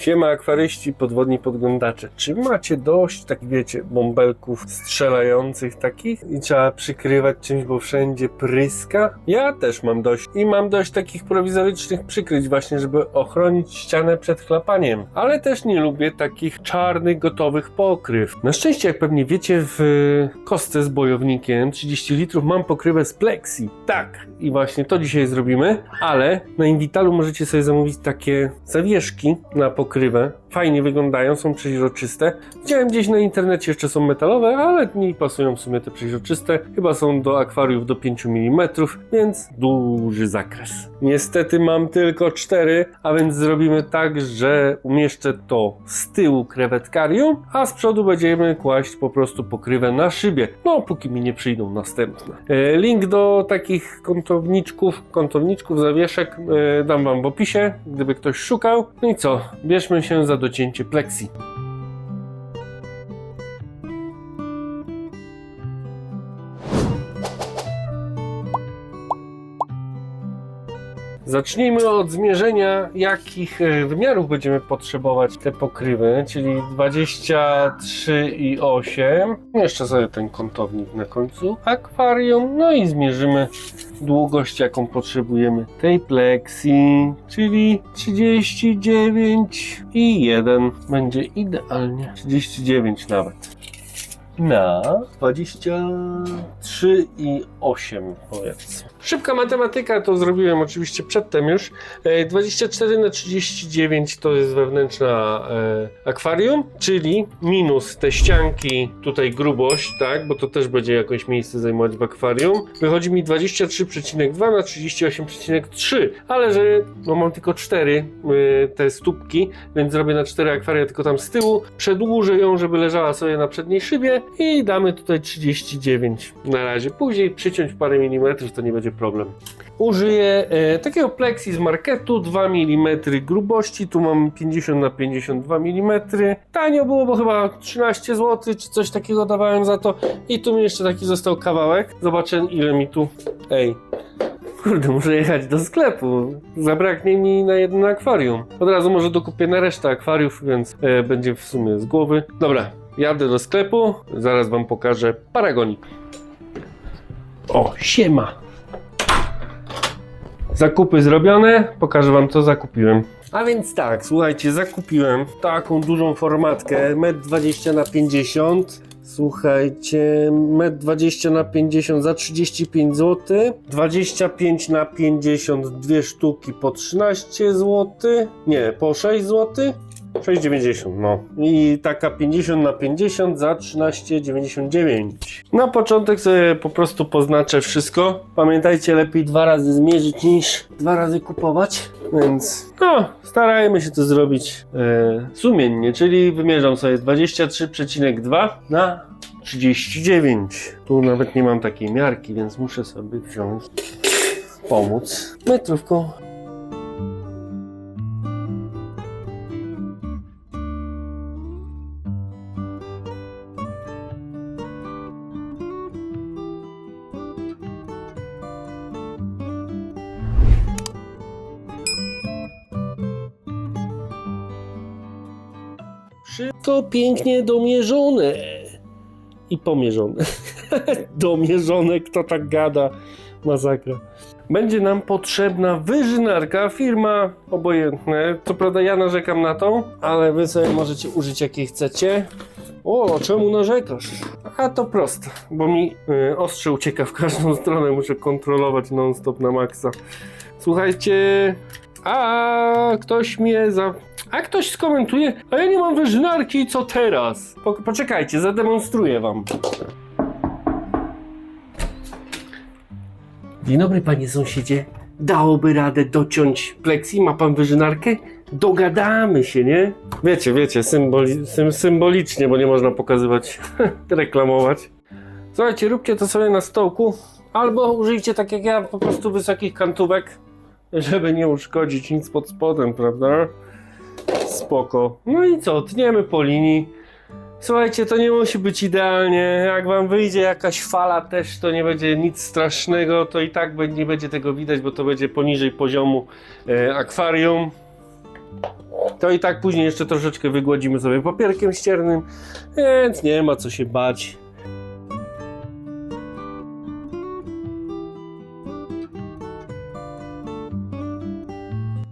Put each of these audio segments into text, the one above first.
Siema akwaryści, podwodni podglądacze. Czy macie dość, tak wiecie, bąbelków strzelających takich i trzeba przykrywać czymś, bo wszędzie pryska? Ja też mam dość i mam dość takich prowizorycznych przykryć właśnie, żeby ochronić ścianę przed chlapaniem. Ale też nie lubię takich czarnych, gotowych pokryw. Na szczęście, jak pewnie wiecie, w kostce z bojownikiem 30 litrów mam pokrywę z Plexi. Tak, i właśnie to dzisiaj zrobimy, ale na Invitalu możecie sobie zamówić takie zawieszki na pokrywę. Fajnie wyglądają, są przeźroczyste. Widziałem gdzieś na internecie, jeszcze są metalowe, ale mi pasują w sumie te przeźroczyste. Chyba są do akwariów do 5 mm, więc duży zakres. Niestety mam tylko 4, a więc zrobimy tak, że umieszczę to z tyłu krewetkarium, a z przodu będziemy kłaść po prostu pokrywę na szybie. No, póki mi nie przyjdą następne. Link do takich kątowniczków, zawieszek dam wam w opisie, gdyby ktoś szukał. No i co? Bierzmy się za docięcie Plexi. Zacznijmy od zmierzenia, jakich wymiarów będziemy potrzebować te pokrywy, czyli 23,8. Jeszcze sobie ten kątownik na końcu akwarium, no i zmierzymy długość, jaką potrzebujemy tej Plexi, czyli 39,1. Będzie idealnie 39 nawet. Na 23,8 powiedzmy. Szybka matematyka, to zrobiłem oczywiście przedtem już. 24 na 39 to jest wewnętrzna akwarium, czyli minus te ścianki, tutaj grubość, tak, bo to też będzie jakieś miejsce zajmować w akwarium. Wychodzi mi 23,2 na 38,3, ale że no mam tylko 4 te stópki, więc zrobię na 4 akwaria tylko tam z tyłu. Przedłużę ją, żeby leżała sobie na przedniej szybie i damy tutaj 39 na razie. Później przyciąć parę milimetrów, to nie będzie problem. Użyję takiego Plexi z marketu, 2 mm grubości, tu mam 50 na 52 mm. Tanio było, bo chyba 13 zł czy coś takiego dawałem za to. I tu mi jeszcze taki został kawałek. Zobaczę, ile mi tu... Ej, kurde, muszę jechać do sklepu. Zabraknie mi na jedno akwarium. Od razu może dokupię na resztę akwariów, więc będzie w sumie z głowy. Dobra, jadę do sklepu, zaraz wam pokażę paragonik. O, siema! Zakupy zrobione, pokażę wam co zakupiłem. A więc tak, słuchajcie, zakupiłem taką dużą formatkę 1,20 na 50 m. Słuchajcie, 1,20 na 50 za 35 zł, 25 na 50 dwie sztuki po 13 zł, nie, po 6 zł. 6,90, no. I taka 50 na 50 za 13,99. Na początek sobie po prostu poznaczę wszystko. Pamiętajcie, lepiej 2 razy zmierzyć niż 2 razy kupować. Więc no, starajmy się to zrobić sumiennie, czyli wymierzam sobie 23,2 na 39. Tu nawet nie mam takiej miarki, więc muszę sobie wziąć, pomóc metrówką. Wszystko pięknie domierzone i pomierzone. Domierzone, kto tak gada, masakra. Będzie nam potrzebna wyżynarka, firma obojętne. Co prawda ja narzekam na tą, ale wy sobie możecie użyć jakiej chcecie. O, czemu narzekasz? A to proste, bo mi ostrze ucieka w każdą stronę, muszę kontrolować non stop na maksa. Słuchajcie, ktoś skomentuje, a ja nie mam wyżynarki, co teraz? Poczekajcie, zademonstruję wam. Dzień dobry, panie sąsiedzie. Dałoby radę dociąć Plexi? Ma pan wyżynarkę? Dogadamy się, nie? Wiecie, symbolicznie, bo nie można pokazywać, reklamować. Słuchajcie, róbcie to sobie na stołku, albo użyjcie tak jak ja, po prostu wysokich kantówek, żeby nie uszkodzić nic pod spodem, prawda? Spoko. No i co, tniemy po linii. Słuchajcie, to nie musi być idealnie. Jak wam wyjdzie jakaś fala też, to nie będzie nic strasznego. To i tak nie będzie tego widać, bo to będzie poniżej poziomu akwarium. To i tak później jeszcze troszeczkę wygładzimy sobie papierkiem ściernym, więc nie ma co się bać.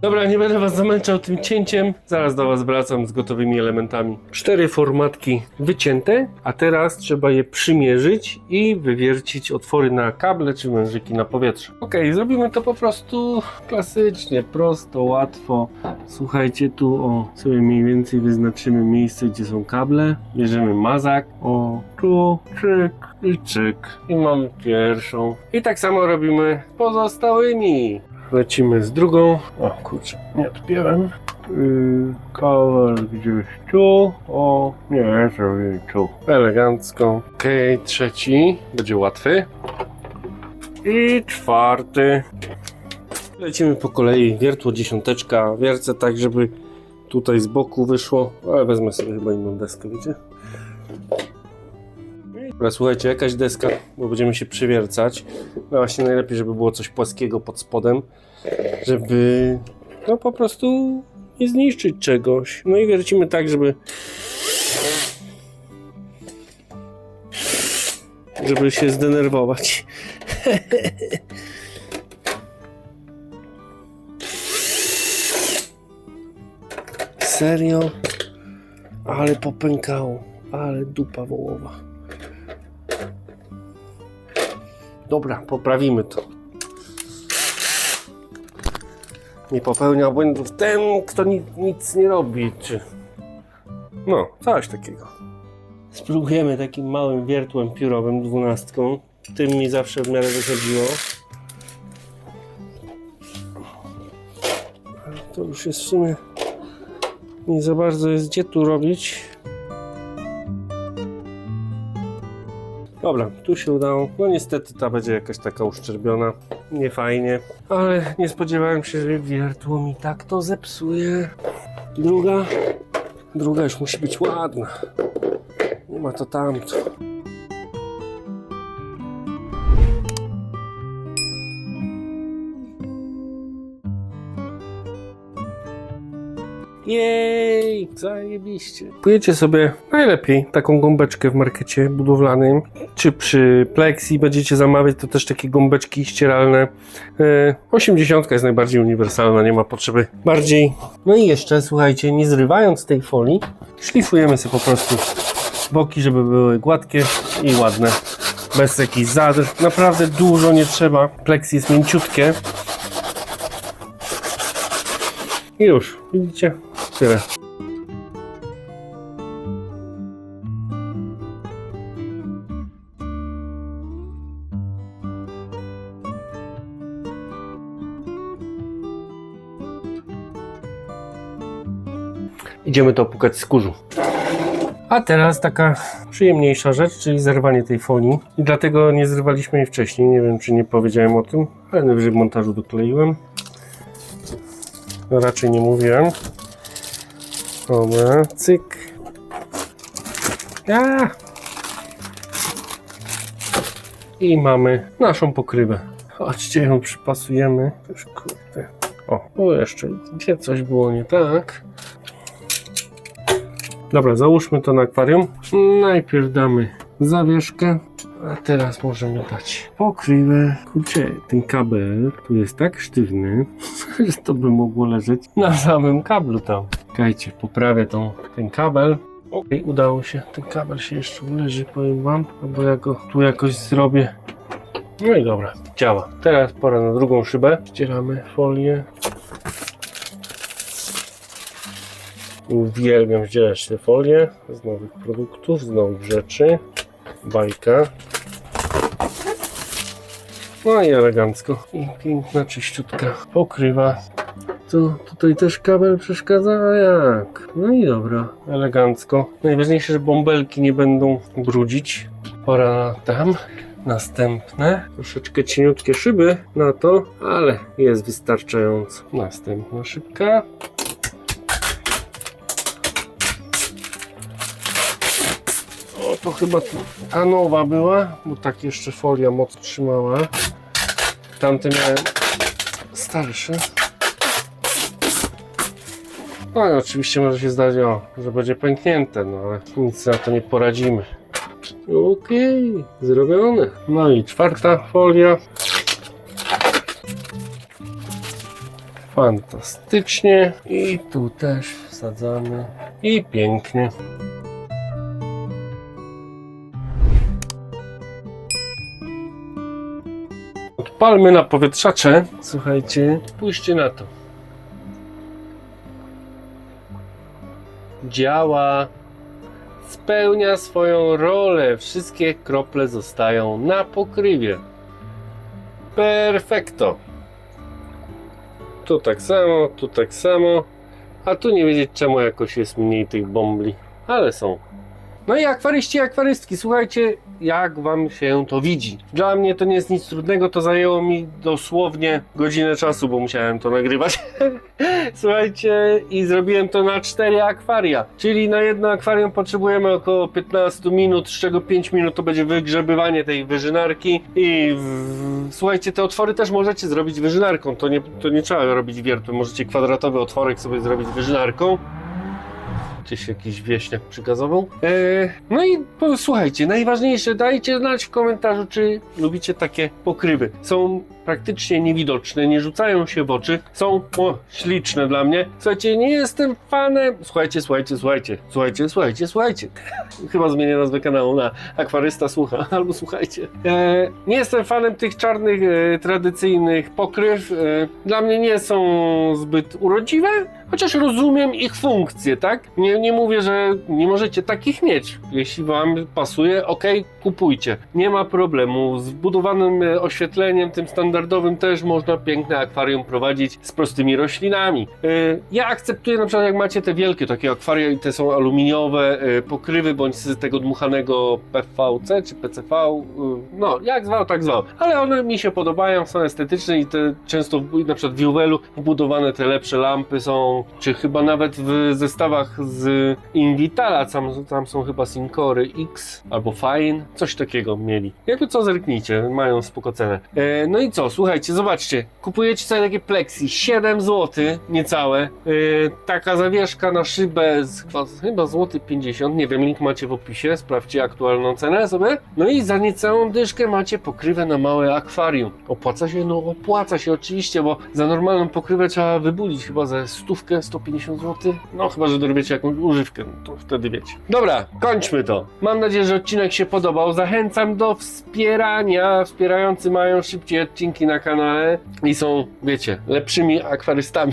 Dobra, nie będę was zamęczał tym cięciem. Zaraz do was wracam z gotowymi elementami. 4 formatki wycięte, a teraz trzeba je przymierzyć i wywiercić otwory na kable czy wężyki na powietrze. Ok, zrobimy to po prostu klasycznie, prosto, łatwo. Słuchajcie, tu sobie mniej więcej wyznaczymy miejsce, gdzie są kable. Bierzemy mazak, tu, czyk i czyk. I mamy pierwszą. I tak samo robimy z pozostałymi. Lecimy z drugą. O kurczę, nie odpiąłem. Kawel gdzieś tu. Nie, zrobię tu. Elegancko. Okej, trzeci. Będzie łatwy. I 4. Lecimy po kolei. Wiertło dziesiąteczka. Wiercę tak, żeby tutaj z boku wyszło. Ale wezmę sobie chyba inną deskę, wiecie? Dobra, słuchajcie, jakaś deska, bo będziemy się przewiercać. No właśnie najlepiej, żeby było coś płaskiego pod spodem, żeby no po prostu nie zniszczyć czegoś. No i wiercimy tak, żeby się zdenerwować. Serio? Ale popękało, ale dupa wołowa. Dobra, poprawimy to. Nie popełnia błędów ten, kto nic nie robi, czy... No, coś takiego. Spróbujemy takim małym wiertłem piórowym, 12. Tym mi zawsze w miarę wychodziło. To już jest w sumie... Nie za bardzo jest gdzie tu robić. Dobra, tu się udało. No niestety ta będzie jakaś taka uszczerbiona. Nie fajnie. Ale nie spodziewałem się, że wiertło mi tak to zepsuje. Druga już musi być ładna. Nie ma to tamto. Jej, zajebiście. Kupujecie sobie najlepiej taką gąbeczkę w markecie budowlanym, czy przy Plexi będziecie zamawiać, to też takie gąbeczki ścieralne. 80 jest najbardziej uniwersalna, nie ma potrzeby bardziej. No i jeszcze, słuchajcie, nie zrywając tej folii, szlifujemy sobie po prostu boki, żeby były gładkie i ładne, bez jakichś zadr. Naprawdę dużo nie trzeba, Plexi jest mięciutkie. I już, widzicie? Tyle. Idziemy to opłukać z kurzu. A teraz taka przyjemniejsza rzecz, czyli zerwanie tej folii. I dlatego nie zrywaliśmy jej wcześniej. Nie wiem, czy nie powiedziałem o tym, ale najwyżej w montażu dokleiłem. No, raczej nie mówiłem. Dobra, cyk. I mamy naszą pokrywę. Chodźcie, ją przypasujemy. Też kurde. O, jeszcze gdzie coś było nie tak. Dobra, załóżmy to na akwarium. Najpierw damy zawieszkę, a teraz możemy dać pokrywę. Kurczę, ten kabel tu jest tak sztywny, że to by mogło leżeć na samym kablu tam. Czekajcie, poprawię ten kabel. Okej, udało się. Ten kabel się jeszcze uleży, powiem wam, albo ja go tu jakoś zrobię. No i dobra, działa. Teraz pora na drugą szybę. Ścieramy folię. Uwielbiam ścierać te folie z nowych produktów, z nowych rzeczy. Bajka. No i elegancko. I piękna, czyściutka pokrywa. Co, tutaj też kabel przeszkadza? A jak? No i dobra, elegancko. Najważniejsze, że bąbelki nie będą brudzić. Pora tam. Następne. Troszeczkę cieniutkie szyby na to, ale jest wystarczająco. Następna szybka. To chyba ta nowa była, bo tak jeszcze folia mocno trzymała. Tamte miałem starsze. No i oczywiście może się zdać, że będzie pęknięte, no ale nic na to nie poradzimy. Okej, zrobione. No i czwarta folia. Fantastycznie. I tu też wsadzamy. I pięknie. Odpalmy na powietrzacze. Słuchajcie, spójrzcie na to. Działa. Spełnia swoją rolę. Wszystkie krople zostają na pokrywie. Perfekto. Tu tak samo, tu tak samo. A tu nie wiedzieć czemu jakoś jest mniej tych bombli. Ale są. No i akwaryści i akwarystki, słuchajcie, jak wam się to widzi. Dla mnie to nie jest nic trudnego, to zajęło mi dosłownie godzinę czasu, bo musiałem to nagrywać. Słuchajcie, i zrobiłem to na 4 akwaria, czyli na jedno akwarium potrzebujemy około 15 minut, z czego 5 minut to będzie wygrzebywanie tej wyżynarki i słuchajcie, te otwory też możecie zrobić wyżynarką, to nie trzeba robić wiertłem, możecie kwadratowy otworek sobie zrobić wyżynarką. Gdzieś jakiś wieśniak przygazował. No i słuchajcie, najważniejsze, dajcie znać w komentarzu, czy lubicie takie pokrywy. Są praktycznie niewidoczne, nie rzucają się w oczy, są śliczne dla mnie. Słuchajcie, nie jestem fanem... Słuchajcie. Chyba zmienię nazwę kanału na Akwarysta Słucha, albo słuchajcie. Nie jestem fanem tych czarnych, tradycyjnych pokryw. Dla mnie nie są zbyt urodziwe, chociaż rozumiem ich funkcję, tak? Nie mówię, że nie możecie takich mieć. Jeśli wam pasuje, ok, kupujcie. Nie ma problemu. Z wbudowanym oświetleniem, tym standardowym, też można piękne akwarium prowadzić z prostymi roślinami. Ja akceptuję na przykład, jak macie te wielkie takie akwaria i te są aluminiowe pokrywy, bądź z tego dmuchanego PVC czy PCV, no jak zwał, tak zwał. Ale one mi się podobają, są estetyczne i te często na przykład w Juwelu wbudowane te lepsze lampy są, czy chyba nawet w zestawach z Invitala, tam są chyba Syncory X albo Fine, coś takiego mieli. Jakby co, zerknijcie, mają spoko cenę. No i co, słuchajcie, zobaczcie, kupujecie sobie takie plexi, 7 zł niecałe, taka zawieszka na szybę z chyba złoty 50, nie wiem, link macie w opisie, sprawdźcie aktualną cenę sobie. No i za niecałą dyszkę macie pokrywę na małe akwarium. Opłaca się? No opłaca się oczywiście, bo za normalną pokrywę trzeba wybulić chyba za 150 zł, no chyba, że dorobiecie jakąś używkę, no to wtedy wiecie. Dobra, kończmy to. Mam nadzieję, że odcinek się podobał. Zachęcam do wspierania. Wspierający mają szybciej odcinki na kanale i są, wiecie, lepszymi akwarystami.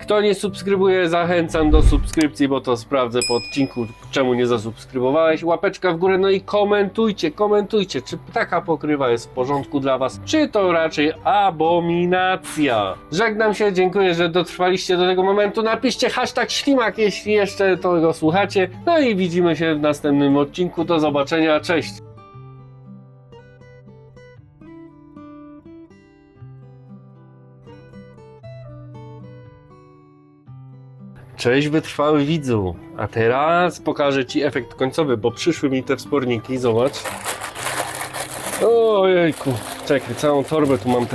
Kto nie subskrybuje, zachęcam do subskrypcji, bo to sprawdzę po odcinku, czemu nie zasubskrybowałeś. Łapeczka w górę, no i komentujcie, czy taka pokrywa jest w porządku dla was, czy to raczej abominacja. Żegnam się, dziękuję, że dotrwaliście do tego momentu. Napiszcie #ślimak, jeśli jeszcze tego słuchacie. No i widzimy się w następnym odcinku. Do zobaczenia, cześć! Cześć wytrwały widzu, a teraz pokażę ci efekt końcowy, bo przyszły mi te wsporniki, zobacz. Ojejku, czekaj, całą torbę tu mam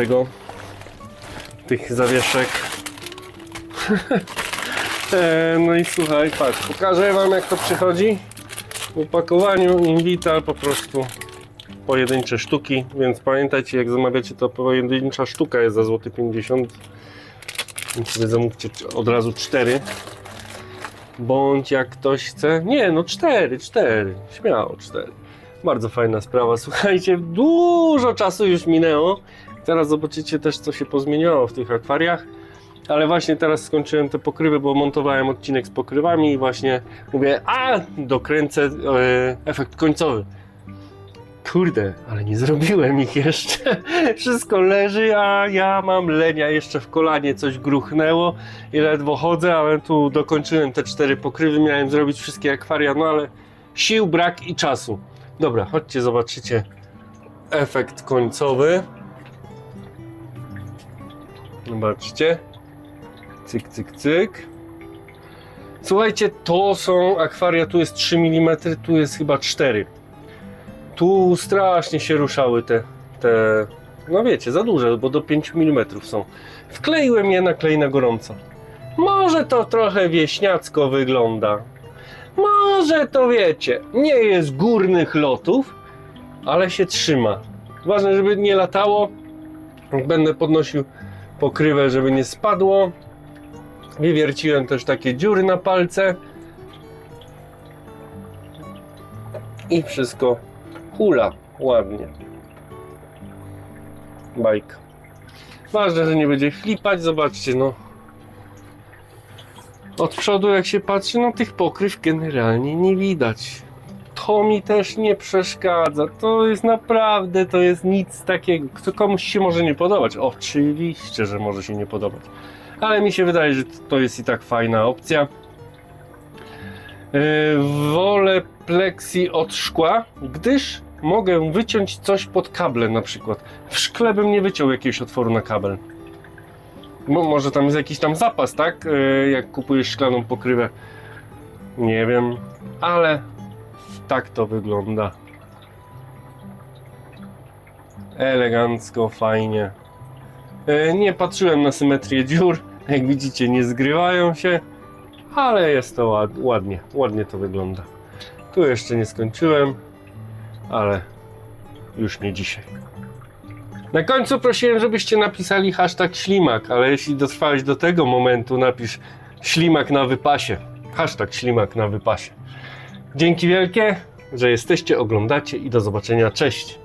tych zawieszek. No i słuchaj, patrz, pokażę wam jak to przychodzi. W opakowaniu Invital po prostu pojedyncze sztuki, więc pamiętajcie, jak zamawiacie, to pojedyncza sztuka jest za złoty 50. Więc sobie zamówcie od razu 4. Bądź jak ktoś chce, nie no 4, śmiało 4. Bardzo fajna sprawa, słuchajcie, dużo czasu już minęło. Teraz zobaczycie też, co się pozmieniało w tych akwariach. Ale właśnie teraz skończyłem te pokrywy, bo montowałem odcinek z pokrywami i właśnie mówię, dokręcę efekt końcowy. Kurde, ale nie zrobiłem ich jeszcze. Wszystko leży, a ja mam lenia. Jeszcze w kolanie coś gruchnęło i ledwo chodzę, ale tu dokończyłem te 4 pokrywy. Miałem zrobić wszystkie akwaria, no ale sił brak i czasu. Dobra, chodźcie, zobaczycie efekt końcowy. Zobaczcie. Cyk, cyk, cyk. Słuchajcie, to są akwaria, tu jest 3 mm, tu jest chyba 4. Tu strasznie się ruszały te, no wiecie, za duże, bo do 5 mm są. Wkleiłem je na klej na gorąco. Może to trochę wieśniacko wygląda. Może to wiecie, nie jest górnych lotów, ale się trzyma. Ważne, żeby nie latało. Będę podnosił pokrywę, żeby nie spadło. Wywierciłem też takie dziury na palce. I wszystko hula ładnie. Bajka. Ważne, że nie będzie chlipać. Zobaczcie, no. Od przodu jak się patrzy, no tych pokryw generalnie nie widać. To mi też nie przeszkadza. To jest naprawdę, to jest nic takiego. Kto komuś się może nie podobać. Oczywiście, że może się nie podobać. Ale mi się wydaje, że to jest i tak fajna opcja. Wolę plexi od szkła, gdyż mogę wyciąć coś pod kablem na przykład. W szkle bym nie wyciął jakiegoś otworu na kabel. Bo może tam jest jakiś tam zapas, tak? Jak kupujesz szklaną pokrywę. Nie wiem, ale tak to wygląda. Elegancko, fajnie. Nie patrzyłem na symetrię dziur. Jak widzicie, nie zgrywają się. Ale jest to ładnie to wygląda. Tu jeszcze nie skończyłem, ale już nie dzisiaj. Na końcu prosiłem, żebyście napisali hashtag ślimak, ale jeśli dotrwałeś do tego momentu, napisz ślimak na wypasie. Hashtag ślimak na wypasie. Dzięki wielkie, że jesteście, oglądacie i do zobaczenia. Cześć!